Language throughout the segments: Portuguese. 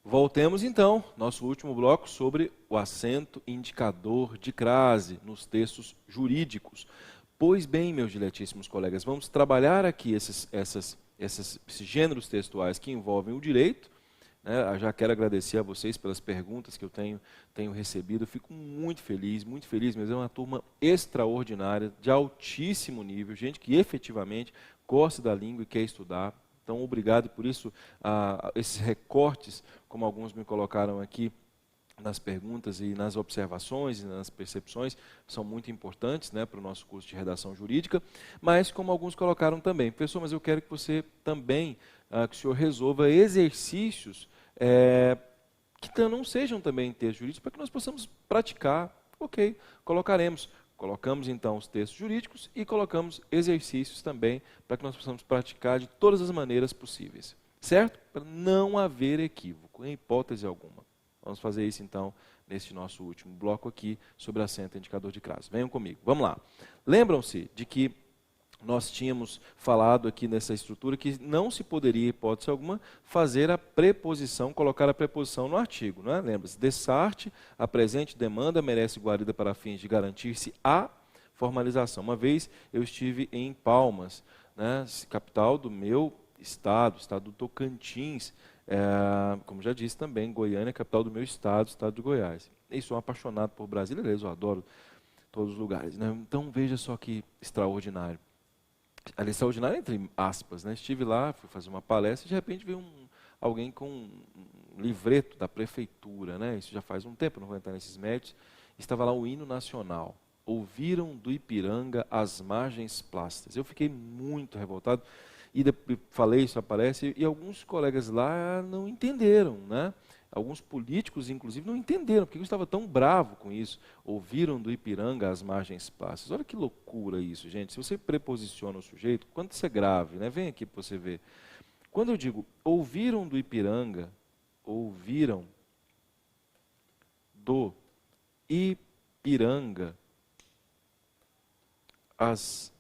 Voltemos então, nosso último bloco sobre o acento indicador de crase nos textos jurídicos. Pois bem, meus diletíssimos colegas, vamos trabalhar aqui esses gêneros textuais que envolvem o direito. Eu já quero agradecer a vocês pelas perguntas que eu tenho recebido. Eu fico muito feliz mesmo. É uma turma extraordinária, de altíssimo nível, gente que efetivamente gosta da língua e quer estudar. Então, obrigado por isso, esses recortes, como alguns me colocaram aqui nas perguntas e nas observações e nas percepções, são muito importantes, para o nosso curso de redação jurídica, mas como alguns colocaram também, professor, mas eu quero que você também, que o senhor resolva exercícios que não sejam também textos jurídicos, para que nós possamos praticar. Ok, colocaremos. Colocamos então os textos jurídicos e colocamos exercícios também para que nós possamos praticar de todas as maneiras possíveis. Certo? Para não haver equívoco, em hipótese alguma. Vamos fazer isso então neste nosso último bloco aqui sobre acento indicador de crase. Venham comigo, vamos lá. Lembram-se de que nós tínhamos falado aqui nessa estrutura que não se poderia, hipótese alguma, fazer a preposição, colocar a preposição no artigo. Não é? Lembra-se, dessarte, a presente demanda merece guarida para fins de garantir-se a formalização. Uma vez eu estive em Palmas, capital do meu estado do Tocantins, como já disse também, Goiânia, capital do meu estado de Goiás. E sou apaixonado por Brasília, eu adoro todos os lugares. Então veja só que extraordinário. Ali, extraordinário entre aspas, Estive lá, fui fazer uma palestra e de repente veio alguém com um livreto da prefeitura, Isso já faz um tempo, não vou entrar nesses méritos. Estava lá o hino nacional. Ouviram do Ipiranga as margens plásticas. Eu fiquei muito revoltado e falei, isso aparece, e alguns colegas lá não entenderam, Alguns políticos, inclusive, não entenderam porque eu estava tão bravo com isso. Ouviram do Ipiranga as margens plásticas. Olha que loucura isso, gente. Se você preposiciona o sujeito, quando isso é grave, vem aqui para você ver. Quando eu digo ouviram do Ipiranga, ouviram do Ipiranga as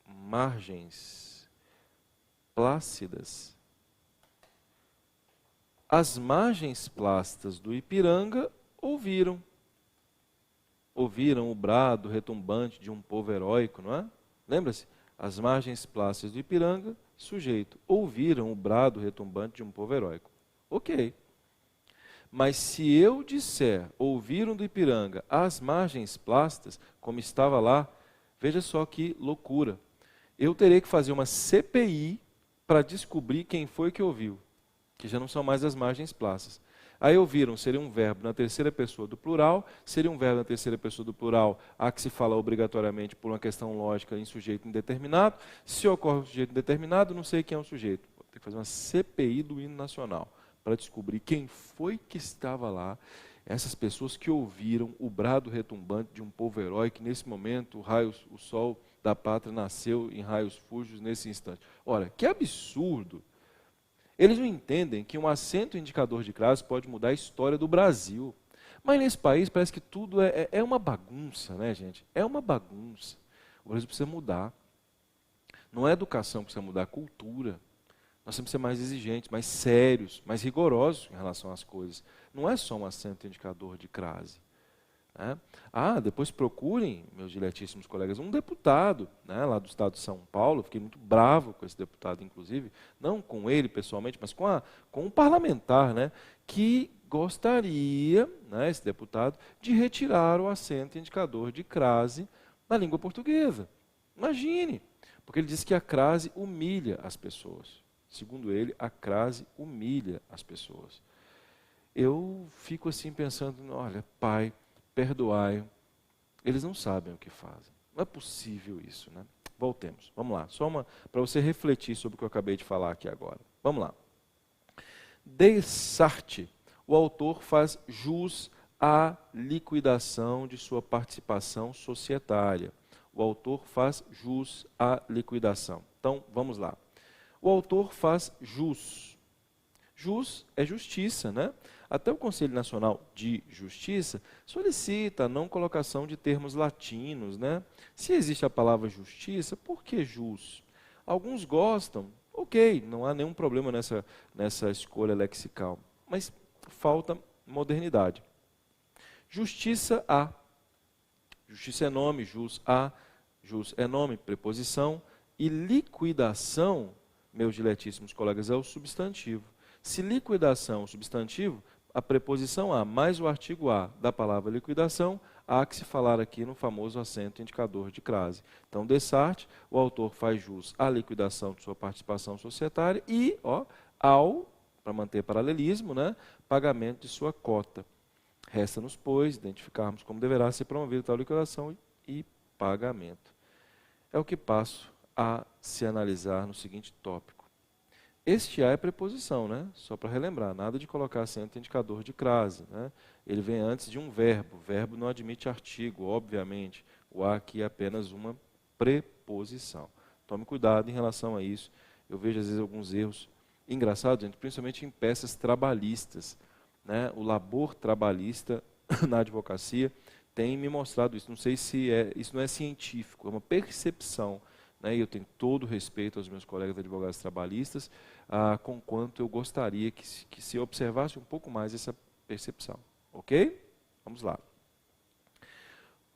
margens plácidas. As margens plásticas do Ipiranga ouviram. Ouviram o brado retumbante de um povo heróico, não é? Lembra-se? As margens plásticas do Ipiranga, sujeito. Ouviram o brado retumbante de um povo heróico. Ok. Mas se eu disser, ouviram do Ipiranga as margens plásticas, como estava lá, veja só que loucura. Eu terei que fazer uma CPI para descobrir quem foi que ouviu. Que já não são mais as margens plásticas. Aí ouviram, seria um verbo na terceira pessoa do plural, seria um verbo na terceira pessoa do plural, a que se fala obrigatoriamente por uma questão lógica em sujeito indeterminado. Se ocorre um sujeito indeterminado, não sei quem é o sujeito. Vou ter que fazer uma CPI do hino nacional para descobrir quem foi que estava lá, essas pessoas que ouviram o brado retumbante de um povo herói, que nesse momento o sol da pátria nasceu em raios fúlgidos nesse instante. Ora, que absurdo! Eles não entendem que um acento indicador de crase pode mudar a história do Brasil. Mas nesse país parece que tudo é uma bagunça, gente? É uma bagunça. O Brasil precisa mudar. Não é educação que precisa mudar, é cultura. Nós temos que ser mais exigentes, mais sérios, mais rigorosos em relação às coisas. Não é só um acento indicador de crase. Depois procurem, meus diletíssimos colegas, um deputado lá do estado de São Paulo. Fiquei muito bravo com esse deputado, inclusive, não com ele pessoalmente, mas com um parlamentar, que gostaria, esse deputado, de retirar o acento indicador de crase na língua portuguesa. Imagine, porque ele diz que a crase humilha as pessoas. Segundo ele, a crase humilha as pessoas. Eu fico assim pensando, olha, pai, perdoai, eles não sabem o que fazem. Não é possível isso, Voltemos, vamos lá. Só para você refletir sobre o que eu acabei de falar aqui agora. Vamos lá. Dessarte, o autor faz jus à liquidação de sua participação societária. O autor faz jus à liquidação. Então, vamos lá. O autor faz jus. Jus é justiça, Até o Conselho Nacional de Justiça solicita a não colocação de termos latinos, Se existe a palavra justiça, por que jus? Alguns gostam, ok, não há nenhum problema nessa escolha lexical. Mas falta modernidade. Justiça a. Justiça é nome, jus é nome, preposição. E liquidação, meus diletíssimos colegas, é o substantivo. Se liquidação é o substantivo, a preposição a mais o artigo a da palavra liquidação, há que se falar aqui no famoso acento indicador de crase. Então, Dessart, o autor faz jus à liquidação de sua participação societária e ao, para manter paralelismo, né, pagamento de sua cota. Resta-nos, pois, identificarmos como deverá ser promovida tal liquidação e pagamento. É o que passo a se analisar no seguinte tópico. Este a é preposição, né? Só para relembrar, nada de colocar acento indicador de crase, né? Ele vem antes de um verbo. O verbo não admite artigo, obviamente. O a aqui é apenas uma preposição. Tome cuidado em relação a isso. Eu vejo às vezes alguns erros engraçados, gente, principalmente em peças trabalhistas, né? O labor trabalhista na advocacia tem me mostrado isso. Não sei se isso não é científico, é uma percepção. E eu tenho todo o respeito aos meus colegas advogados trabalhistas, conquanto eu gostaria que se observasse um pouco mais essa percepção. Ok? Vamos lá.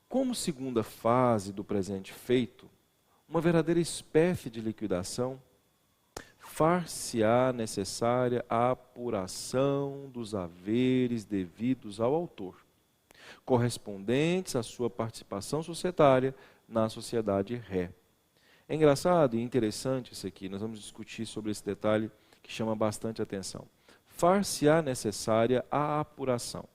Como segunda fase do presente feito, uma verdadeira espécie de liquidação, far-se-á necessária a apuração dos haveres devidos ao autor, correspondentes à sua participação societária na sociedade ré. É engraçado e interessante isso aqui, nós vamos discutir sobre esse detalhe que chama bastante atenção. Far-se-á necessária a apuração.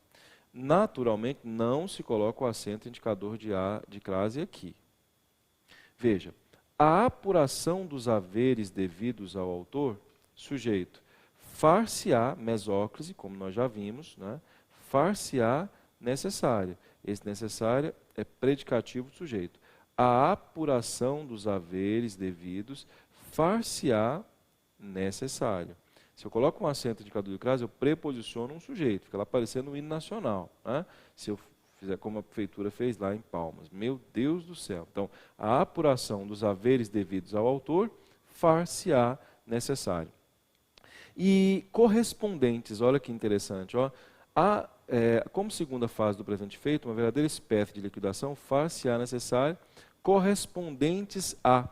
Naturalmente, não se coloca o acento indicador de crase aqui. Veja, a apuração dos haveres devidos ao autor, sujeito, far-se-á, mesóclise, como nós já vimos, né? Far-se-á necessária. Esse necessária é predicativo do sujeito. A apuração dos haveres devidos far-se-á necessário. Se eu coloco um acento indicador de crase, eu preposiciono um sujeito, fica lá parecendo um hino nacional. Né? Se eu fizer como a prefeitura fez lá em Palmas. Meu Deus do céu. Então, a apuração dos haveres devidos ao autor far-se-á necessário. E correspondentes, olha que interessante, como segunda fase do presente feito, uma verdadeira espécie de liquidação far-se-á necessário, correspondentes a.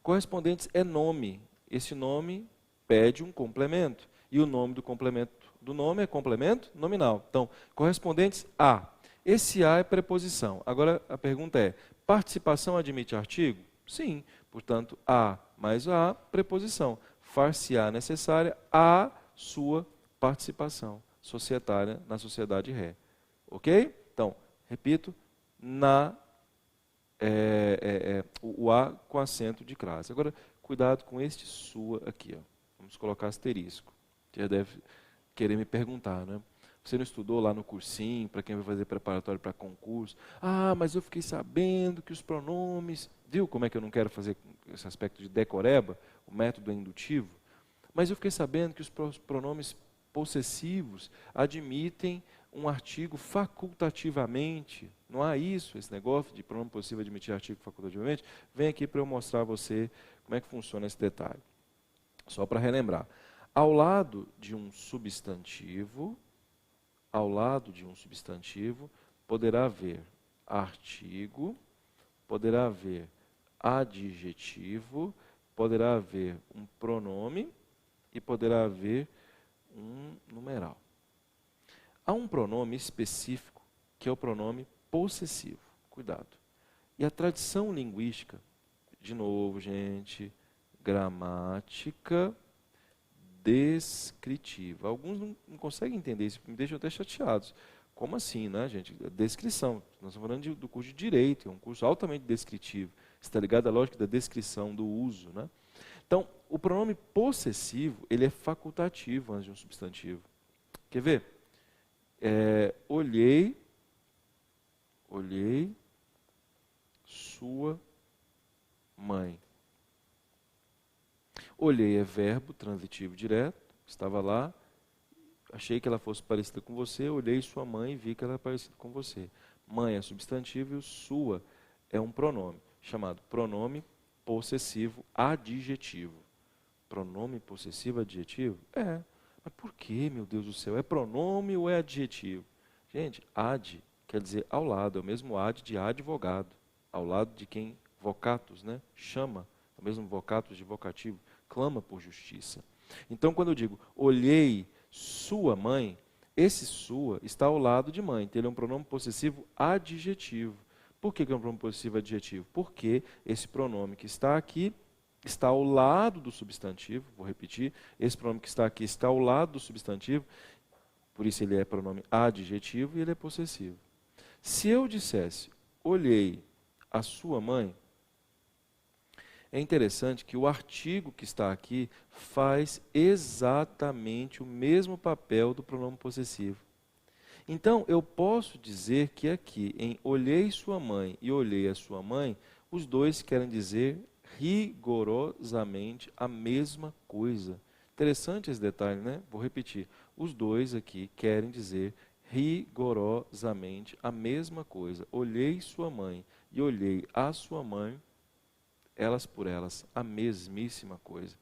Correspondentes é nome. Esse nome pede um complemento. E o nome do complemento do nome é complemento nominal. Então, correspondentes a. Esse a é preposição. Agora, a pergunta é, participação admite artigo? Sim. Portanto, a mais a, preposição. Far-se-á necessária a sua participação societária na sociedade ré. Ok? Então, repito, o a com acento de crase. Agora, cuidado com este sua aqui. Vamos colocar asterisco. Você já deve querer me perguntar, né? Você não estudou lá no cursinho, para quem vai fazer preparatório para concurso? Mas eu fiquei sabendo que os pronomes... Viu como é que eu não quero fazer esse aspecto de decoreba? O método indutivo? Mas eu fiquei sabendo que os pronomes possessivos admitem um artigo facultativamente. Não há isso, esse negócio de pronome possessivo admitir artigo facultativamente? Vem aqui para eu mostrar a você como é que funciona esse detalhe. Só para relembrar. Ao lado de um substantivo, poderá haver artigo, poderá haver adjetivo, poderá haver um pronome e poderá haver um numeral. Há um pronome específico, que é o pronome possessivo. Cuidado. E a tradição linguística, de novo, gente, gramática descritiva. Alguns não conseguem entender isso, me deixam até chateados. Como assim, né, gente? Descrição. Nós estamos falando do curso de Direito, é um curso altamente descritivo. Está ligado à lógica da descrição, do uso, né? Então, o pronome possessivo, ele é facultativo antes de um substantivo. Quer ver? Olhei sua mãe. Olhei é verbo transitivo direto, estava lá, achei que ela fosse parecida com você, olhei sua mãe e vi que ela é parecida com você. Mãe é substantivo e o sua é um pronome, chamado pronome possessivo adjetivo. Pronome possessivo adjetivo? Mas por que, meu Deus do céu? É pronome ou é adjetivo? Gente, ad quer dizer ao lado, é o mesmo ad de advogado, ao lado de quem vocatus, né? Chama, é o mesmo vocatus de vocativo, clama por justiça. Então, quando eu digo olhei sua mãe, esse sua está ao lado de mãe, então ele é um pronome possessivo adjetivo. Por que é um pronome possessivo adjetivo? Porque esse pronome que está aqui está ao lado do substantivo, vou repetir, esse pronome que está aqui está ao lado do substantivo, por isso ele é pronome adjetivo e ele é possessivo. Se eu dissesse, olhei a sua mãe, é interessante que o artigo que está aqui faz exatamente o mesmo papel do pronome possessivo. Então, eu posso dizer que aqui, em olhei sua mãe e olhei a sua mãe, os dois querem dizer rigorosamente a mesma coisa. Interessante esse detalhe, né? Vou repetir. Os dois aqui querem dizer rigorosamente a mesma coisa. Olhei sua mãe e olhei a sua mãe, elas por elas, a mesmíssima coisa.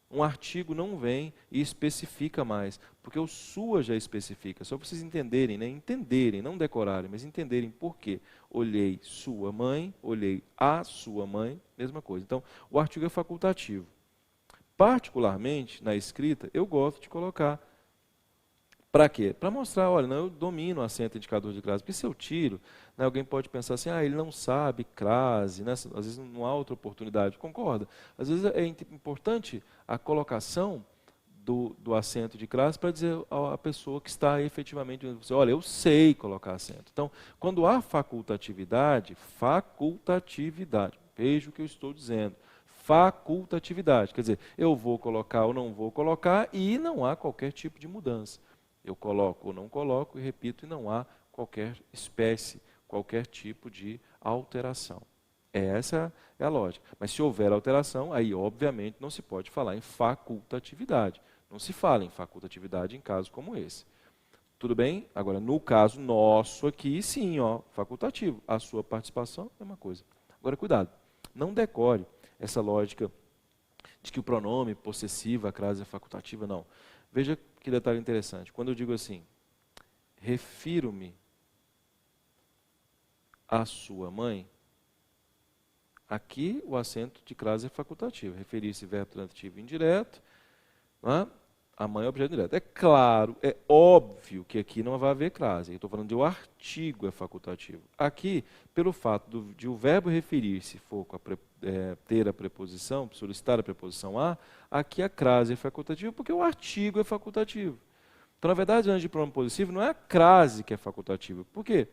Um artigo não vem e especifica mais, porque o sua já especifica. Só para vocês entenderem, né? Entenderem, não decorarem, mas entenderem por quê. Olhei sua mãe, olhei a sua mãe, mesma coisa. Então, o artigo é facultativo. Particularmente, na escrita, eu gosto de colocar. Para quê? Para mostrar, olha, não, eu domino o acento indicador de crase. Porque se eu tiro, né, alguém pode pensar assim, ele não sabe crase, né? Às vezes não há outra oportunidade. Concorda? Às vezes é importante a colocação do acento de crase para dizer à pessoa que está efetivamente dizendo, olha, eu sei colocar acento. Então, quando há facultatividade, veja o que eu estou dizendo. Facultatividade, quer dizer, eu vou colocar ou não vou colocar e não há qualquer tipo de mudança. Eu coloco ou não coloco e repito, e não há qualquer espécie, qualquer tipo de alteração. Essa é a lógica. Mas se houver alteração, aí obviamente não se pode falar em facultatividade. Não se fala em facultatividade em casos como esse. Tudo bem? Agora, no caso nosso aqui, sim, facultativo. A sua participação é uma coisa. Agora, cuidado. Não decore essa lógica de que o pronome possessivo, a crase é facultativa, não. Veja que detalhe interessante. Quando eu digo assim, refiro-me à sua mãe, aqui o acento de crase é facultativo. Referir-se verbo transitivo indireto, a mãe é objeto direto. É claro, é óbvio que aqui não vai haver crase. Eu estou falando de o artigo é facultativo. Aqui, pelo fato de o verbo referir-se for ter a preposição, solicitar a preposição a, aqui a crase é facultativa porque o artigo é facultativo. Então, na verdade, antes de pronome possessivo, não é a crase que é facultativa. Por quê?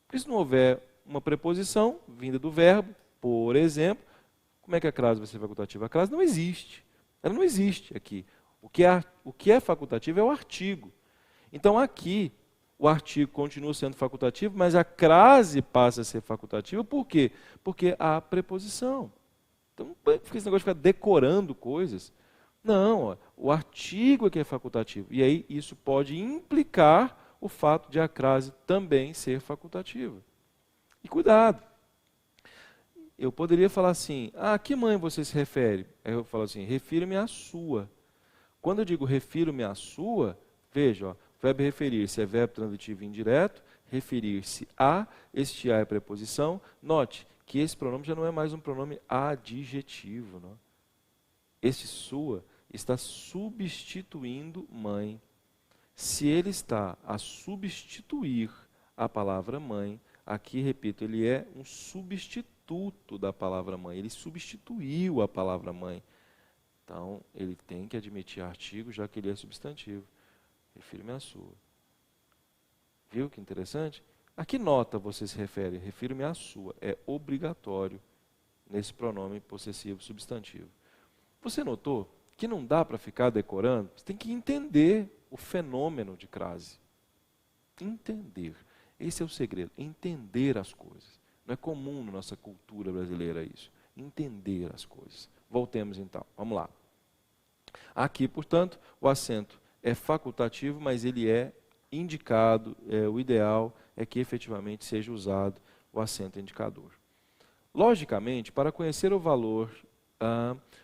Porque se não houver uma preposição vinda do verbo, por exemplo, como é que a crase vai ser facultativa? A crase não existe. Ela não existe aqui. O que é facultativo é o artigo. Então, aqui, o artigo continua sendo facultativo, mas a crase passa a ser facultativa. Por quê? Porque há preposição. Então, não fica esse negócio de ficar decorando coisas. Não, o artigo é que é facultativo. E aí, isso pode implicar o fato de a crase também ser facultativa. E cuidado. Eu poderia falar assim, a que mãe você se refere? Aí eu falo assim, refiro-me à sua. Quando eu digo refiro-me à sua, veja, verbo referir-se é verbo transitivo indireto, referir-se a, este a é preposição. Note que esse pronome já não é mais um pronome adjetivo. Não? Este sua está substituindo mãe. Se ele está a substituir a palavra mãe, aqui, repito, ele é um substituto da palavra mãe. Ele substituiu a palavra mãe. Então, ele tem que admitir artigo, já que ele é substantivo. Refiro-me à sua. Viu que interessante? A que nota você se refere? Refiro-me à sua. É obrigatório nesse pronome possessivo substantivo. Você notou que não dá para ficar decorando? Você tem que entender o fenômeno de crase. Entender. Esse é o segredo. Entender as coisas. Não é comum na nossa cultura brasileira isso. Entender as coisas. Voltemos então, vamos lá. Aqui, portanto, o acento é facultativo, mas ele é indicado, o ideal é que efetivamente seja usado o acento indicador. Logicamente, para conhecer o valor,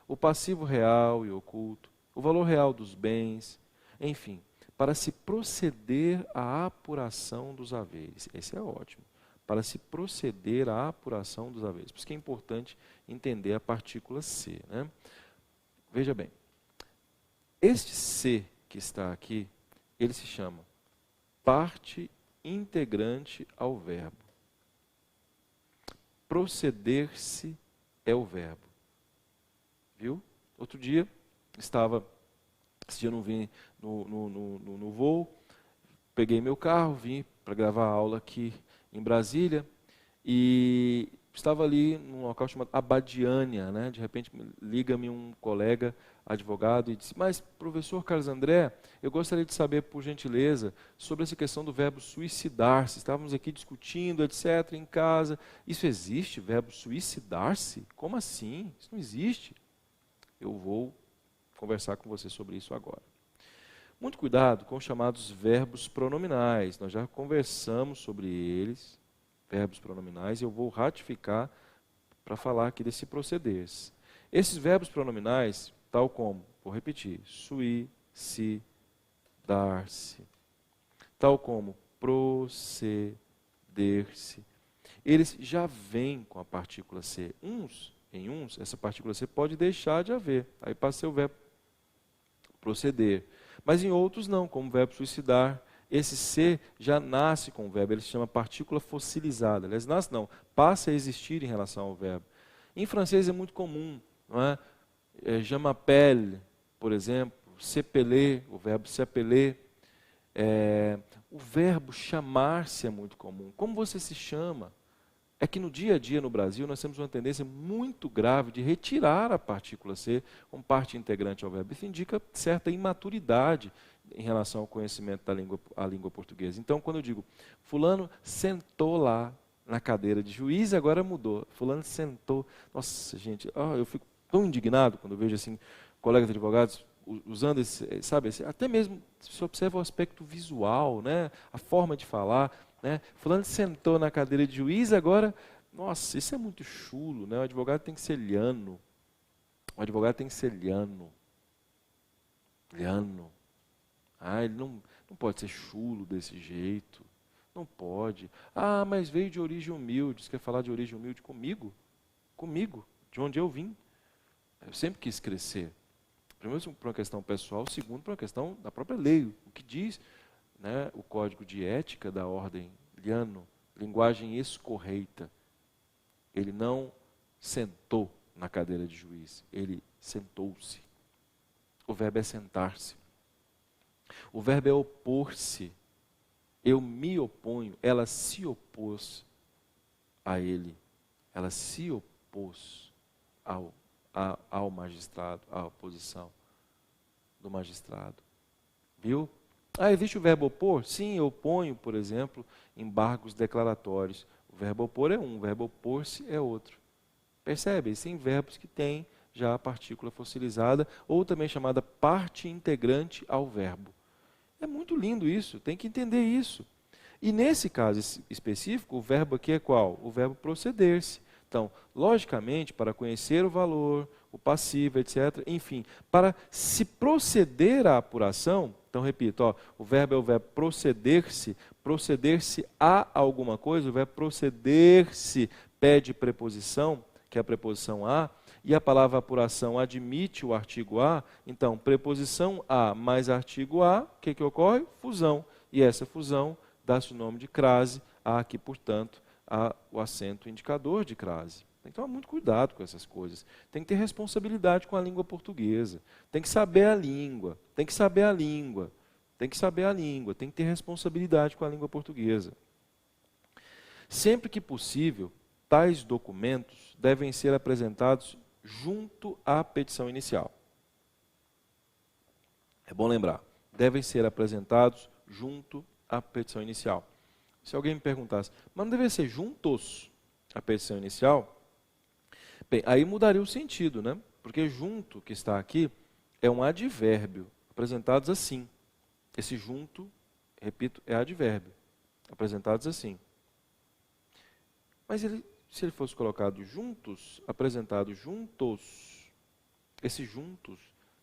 o passivo real e oculto, o valor real dos bens, Enfim, para se proceder à apuração dos haveres. Esse é ótimo. Para se proceder à apuração dos haveres. Por isso que é importante entender a partícula C, né? Veja bem, este C que está aqui, ele se chama parte integrante ao verbo. Proceder-se é o verbo. Viu? Outro dia, esse dia eu não vim no voo, peguei meu carro, vim para gravar a aula aqui em Brasília, e estava ali num local chamado Abadiânia, né? De repente liga-me um colega advogado e disse: mas, professor Carlos André, eu gostaria de saber, por gentileza, sobre essa questão do verbo suicidar-se. Estávamos aqui discutindo, etc., em casa. Isso existe, verbo suicidar-se? Como assim? Isso não existe. Eu vou conversar com você sobre isso agora. Muito cuidado com os chamados verbos pronominais. Nós já conversamos sobre eles, verbos pronominais, e eu vou ratificar para falar aqui desse proceder. Esses verbos pronominais, tal como, vou repetir, sui, si, dar-se, tal como proceder-se, eles já vêm com a partícula C. Em uns, essa partícula C pode deixar de haver. Aí passa a ser o verbo proceder. Mas em outros não, como o verbo suicidar. Esse C já nasce com o verbo, ele se chama partícula fossilizada. Aliás, nasce não, passa a existir em relação ao verbo. Em francês é muito comum, não é? Je m'appelle, por exemplo, s'appeler, o verbo s'appeler. O verbo chamar-se é muito comum. Como você se chama? É que no dia a dia no Brasil nós temos uma tendência muito grave de retirar a partícula C como parte integrante ao verbo. Isso indica certa imaturidade em relação ao conhecimento da língua portuguesa. Então, quando eu digo, fulano sentou lá na cadeira de juiz e agora mudou. Fulano sentou. Nossa, gente, eu fico tão indignado quando eu vejo assim, colegas advogados usando esse, sabe, até mesmo se observa o aspecto visual, né, a forma de falar, né? Fulano sentou na cadeira de juiz, agora, nossa, isso é muito chulo, né? O advogado tem que ser liano. O advogado tem que ser liano. Liano. Ele não pode ser chulo desse jeito. Não pode. Mas veio de origem humilde. Você quer falar de origem humilde comigo? Comigo, de onde eu vim. Eu sempre quis crescer. Primeiro por uma questão pessoal, segundo por uma questão da própria lei. O que diz, né, o código de ética da ordem liano, linguagem escorreita. Ele não sentou na cadeira de juiz, ele sentou-se. O verbo é sentar-se. O verbo é opor-se. Eu me oponho, ela se opôs a ele. Ela se opôs ao magistrado, à oposição do magistrado. Viu? Existe o verbo opor? Sim, eu oponho, por exemplo, embargos declaratórios. O verbo opor é um, o verbo opor-se é outro. Percebe? Existem verbos que têm já a partícula fossilizada, ou também chamada parte integrante ao verbo. É muito lindo isso, tem que entender isso. E nesse caso específico, o verbo aqui é qual? O verbo proceder-se. Então, logicamente, para conhecer o valor, o passivo, etc., enfim, para se proceder à apuração, então repito, o verbo é o verbo proceder-se a alguma coisa, o verbo proceder-se pede preposição, que é a preposição a, e a palavra apuração admite o artigo a, então, preposição a mais artigo a, o que ocorre? Fusão. E essa fusão dá-se o nome de crase, há aqui, portanto, o acento indicador de crase. Tem que tomar muito cuidado com essas coisas. Tem que ter responsabilidade com a língua portuguesa. Tem que saber a língua. Tem que saber a língua. Tem que saber a língua. Tem que ter responsabilidade com a língua portuguesa. Sempre que possível, tais documentos devem ser apresentados junto à petição inicial. É bom lembrar. Devem ser apresentados junto à petição inicial. Se alguém me perguntasse, mas não deveria ser juntos à petição inicial? Bem, aí mudaria o sentido, né? Porque junto, que está aqui, é um advérbio, apresentados assim. Esse junto, repito, é advérbio, apresentados assim. Mas se ele fosse colocado juntos, apresentado juntos, esse juntos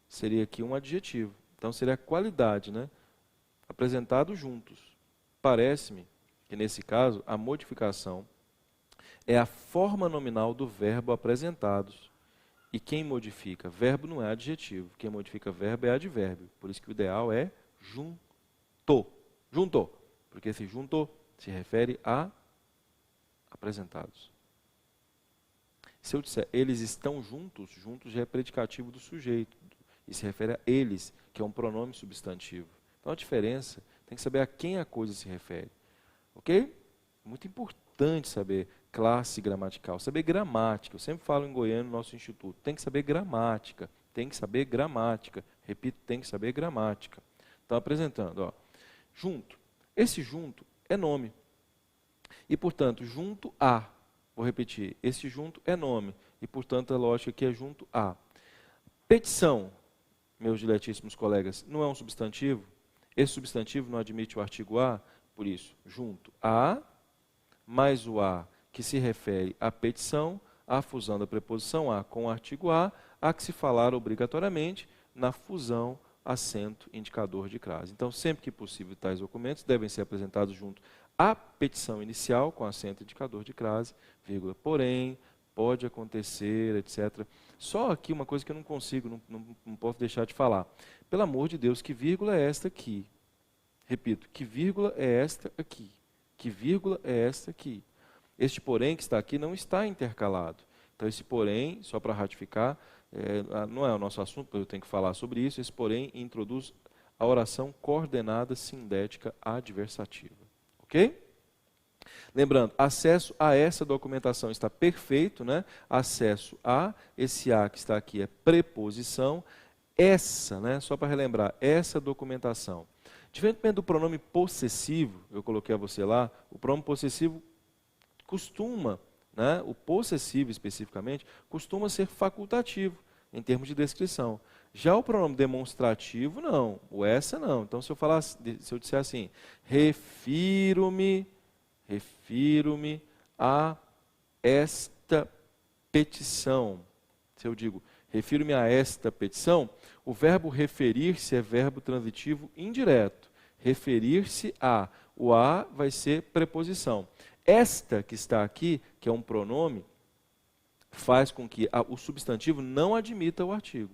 seria aqui um adjetivo. Então seria a qualidade, né? Apresentados juntos. Parece-me que nesse caso a modificação é a forma nominal do verbo apresentados. E quem modifica verbo não é adjetivo, quem modifica verbo é advérbio. Por isso que o ideal é juntou. Juntou, porque esse juntou se refere a apresentados. Se eu disser eles estão juntos, juntos já é predicativo do sujeito. E se refere a eles, que é um pronome substantivo. Então a diferença, tem que saber a quem a coisa se refere. Ok? Muito importante saber classe gramatical, saber gramática. Eu sempre falo em Goiânia, no nosso instituto, tem que saber gramática, tem que saber gramática. Repito, tem que saber gramática. Então, apresentando, ó, junto. Esse junto é nome. E, portanto, junto a, vou repetir, esse junto é nome. E, portanto, a lógica aqui é junto a. Petição, meus diletíssimos colegas, não é um substantivo? Esse substantivo não admite o artigo a, por isso, junto a, mais o a, que se refere à petição, a fusão da preposição a com o artigo a que se falar obrigatoriamente na fusão acento indicador de crase. Então, sempre que possível, tais documentos devem ser apresentados junto à petição inicial com acento indicador de crase, vírgula, porém, pode acontecer, etc. Só aqui uma coisa que eu não consigo, não posso deixar de falar. Pelo amor de Deus, que vírgula é esta aqui? Repito, que vírgula é esta aqui? Que vírgula é esta aqui? Este porém que está aqui não está intercalado. Então esse porém, só para ratificar, não é o nosso assunto, eu tenho que falar sobre isso, esse porém introduz a oração coordenada sindética adversativa. Ok? Lembrando, acesso a essa documentação está perfeito, né? Acesso a, esse a que está aqui é preposição, essa, né? Só para relembrar, essa documentação. Diferentemente do pronome possessivo, eu coloquei a você lá, o pronome possessivo costuma, né, o possessivo especificamente, costuma ser facultativo em termos de descrição. Já o pronome demonstrativo, não, o essa não. Então, se eu disser assim, refiro-me a esta petição. Se eu digo, refiro-me a esta petição, o verbo referir-se é verbo transitivo indireto. Referir-se a, o a vai ser preposição. Esta que está aqui, que é um pronome, faz com que o substantivo não admita o artigo.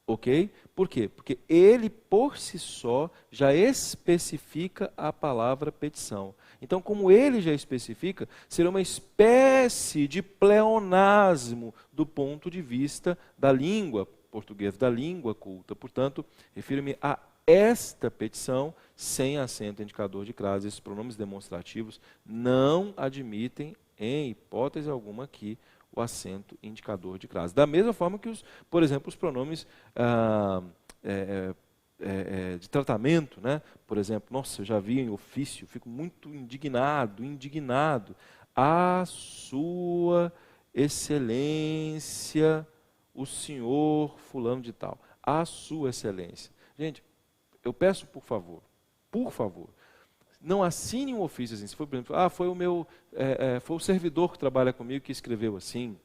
Ok? Por quê? Porque ele, por si só, já especifica a palavra petição. Então, como ele já especifica, será uma espécie de pleonasmo do ponto de vista da língua portuguesa, da língua culta. Portanto, refiro-me a esta petição sem acento indicador de crase. Esses pronomes demonstrativos não admitem, em hipótese alguma, aqui o acento indicador de crase. Da mesma forma que, por exemplo, os pronomes de tratamento, né? Por exemplo, nossa, eu já vi em ofício, fico muito indignado. A sua excelência, o senhor fulano de tal. A sua excelência. Gente, eu peço, por favor, não assine um ofício assim. Se for, por exemplo, foi o servidor que trabalha comigo que escreveu assim,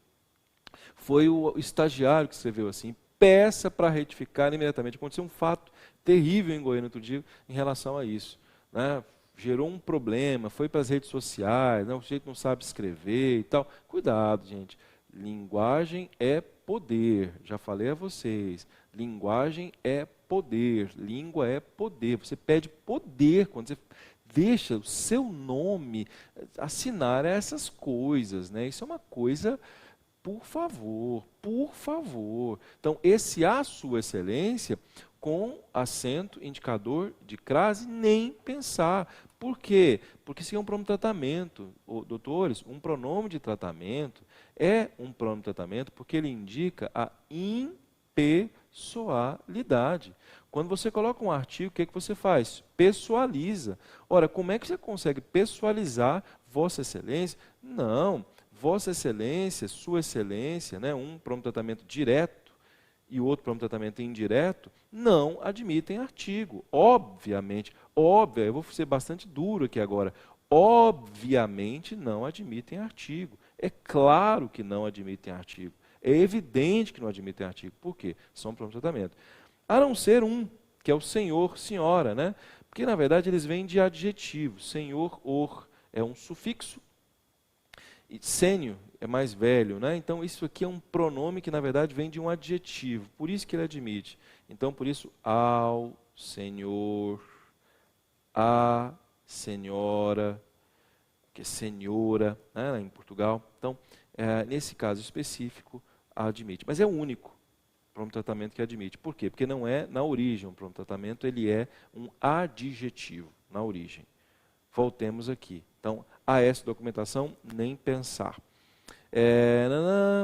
foi o estagiário que escreveu assim. Peça para retificar imediatamente. Aconteceu um fato terrível em Goiânia outro dia em relação a isso, né? Gerou um problema, foi para as redes sociais, o sujeito não sabe escrever e tal. Cuidado, gente. Linguagem é poder. Já falei a vocês. Linguagem é poder. Língua é poder. Você pede poder quando você deixa o seu nome assinar essas coisas, né? Isso é uma coisa, por favor. Então, esse a sua excelência, com acento indicador de crase, nem pensar. Por quê? Porque isso é um pronome de tratamento. Doutores, um pronome de tratamento é um pronome de tratamento porque ele indica a impessoalidade. Quando você coloca um artigo, o que você faz? Pessoaliza. Ora, como é que você consegue pessoalizar Vossa Excelência? Não. Vossa Excelência, Sua Excelência, né, um pronome de tratamento direto e o outro pronome de tratamento indireto, não admitem artigo. Obviamente, eu vou ser bastante duro aqui agora, obviamente não admitem artigo. É claro que não admitem artigo. É evidente que não admitem artigo. Por quê? São pronomes de tratamento. A não ser um que é o senhor, senhora, né? Porque, na verdade, eles vêm de adjetivo. Senhor, or, é um sufixo. E sênio é mais velho, né? Então, isso aqui é um pronome que, na verdade, vem de um adjetivo. Por isso que ele admite. Então, por isso, ao senhor, a senhora, que é senhora, né, em Portugal. Então, nesse caso específico, admite. Mas é o único pronome tratamento que admite. Por quê? Porque não é na origem um pronome tratamento, ele é um adjetivo na origem. Voltemos aqui. Então, a essa documentação, nem pensar.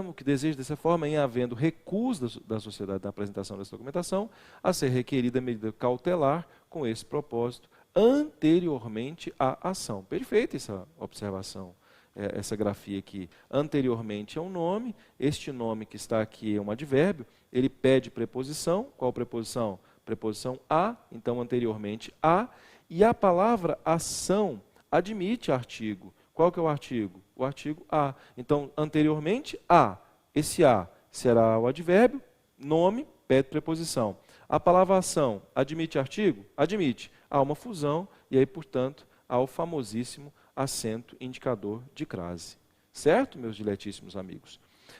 O que deseja dessa forma, em havendo recuso da sociedade na apresentação dessa documentação, a ser requerida medida cautelar com esse propósito, anteriormente à ação. Perfeita essa observação, essa grafia aqui. Anteriormente é um nome, este nome que está aqui é um advérbio, ele pede preposição. Qual preposição? Preposição a, então anteriormente a, e a palavra ação admite artigo. Qual que é o artigo? O artigo a. Então, anteriormente a. Esse a será o advérbio, nome, pede preposição. A palavra ação admite artigo? Admite. Há uma fusão e aí, portanto, há o famosíssimo acento indicador de crase. Certo, meus diletíssimos amigos?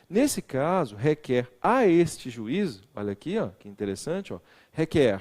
Nesse caso, requer a este juízo, olha aqui, ó, que interessante, ó, requer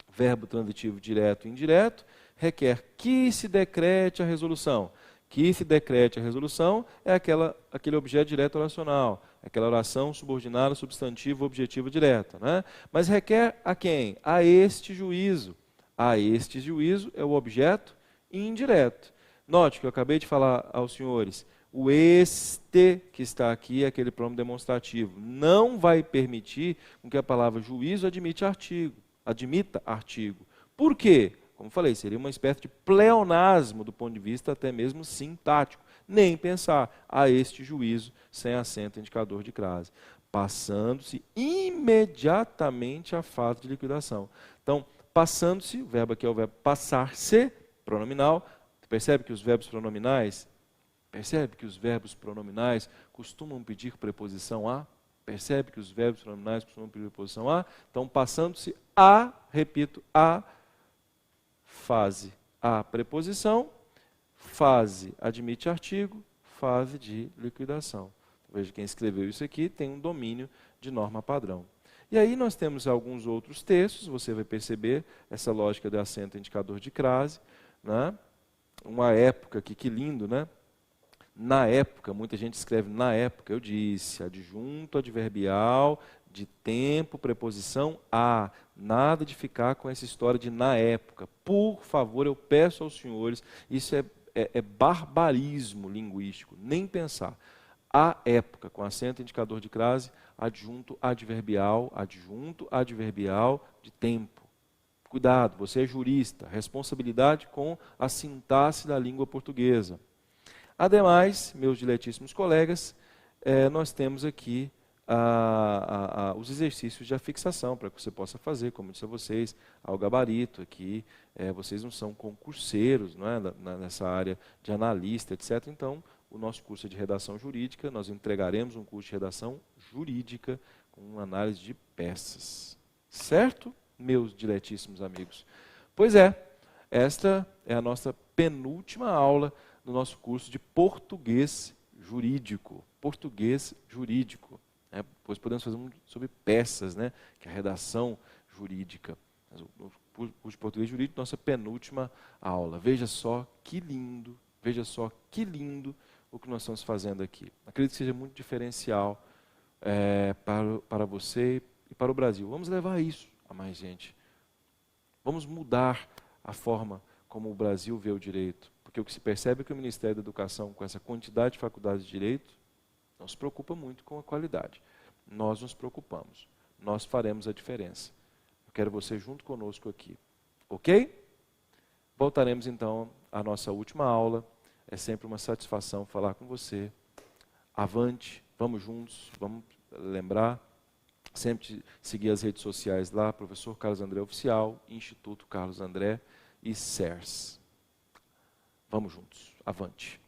verbo transitivo direto e indireto, requer que se decrete a resolução. Que se decrete a resolução é aquele objeto direto oracional, aquela oração subordinada, substantivo, objetivo direta. Né? Mas requer a quem? A este juízo. A este juízo é o objeto indireto. Note que eu acabei de falar aos senhores, o este que está aqui é aquele pronome demonstrativo. Não vai permitir que a palavra juízo admita artigo. Por quê? Como falei, seria uma espécie de pleonasmo do ponto de vista até mesmo sintático. Nem pensar a este juízo sem acento indicador de crase. Passando-se imediatamente a fato de liquidação. Então, passando-se, o verbo aqui é o verbo passar-se, pronominal. Percebe que os verbos pronominais costumam pedir preposição a? Percebe que os verbos pronominais costumam pedir preposição a? Então, passando-se a, repito, a fase, a preposição, fase admite artigo, fase de liquidação. Veja, quem escreveu isso aqui tem um domínio de norma padrão. E aí nós temos alguns outros textos, você vai perceber essa lógica do acento indicador de crase, né? Uma época aqui, que lindo, né? Na época, muita gente escreve na época, eu disse, adjunto adverbial de tempo, preposição a. Nada de ficar com essa história de na época. Por favor, eu peço aos senhores, isso é barbarismo linguístico, nem pensar. A época, com acento indicador de crase, adjunto adverbial de tempo. Cuidado, você é jurista, responsabilidade com a sintaxe da língua portuguesa. Ademais, meus diletíssimos colegas, nós temos aqui os exercícios de afixação para que você possa fazer, como eu disse a vocês, ao gabarito aqui. Vocês não são concurseiros, não é, nessa área de analista, etc. Então, o nosso curso é de redação jurídica, nós entregaremos um curso de redação jurídica com análise de peças. Certo, meus diletíssimos amigos? Pois esta é a nossa penúltima aula do nosso curso de português jurídico. Português jurídico. Depois podemos fazer um sobre peças, né? Que é a redação jurídica. Mas o curso de português jurídico, nossa penúltima aula. Veja só que lindo o que nós estamos fazendo aqui. Acredito que seja muito diferencial para você e para o Brasil. Vamos levar isso a mais gente. Vamos mudar a forma como o Brasil vê o direito. Porque o que se percebe é que o Ministério da Educação, com essa quantidade de faculdades de direito, não se preocupa muito com a qualidade. Nós nos preocupamos. Nós faremos a diferença. Eu quero você junto conosco aqui. Ok? Voltaremos então à nossa última aula. É sempre uma satisfação falar com você. Avante, vamos juntos, vamos lembrar. Sempre seguir as redes sociais lá, Professor Carlos André Oficial, Instituto Carlos André e CERS. Vamos juntos, avante.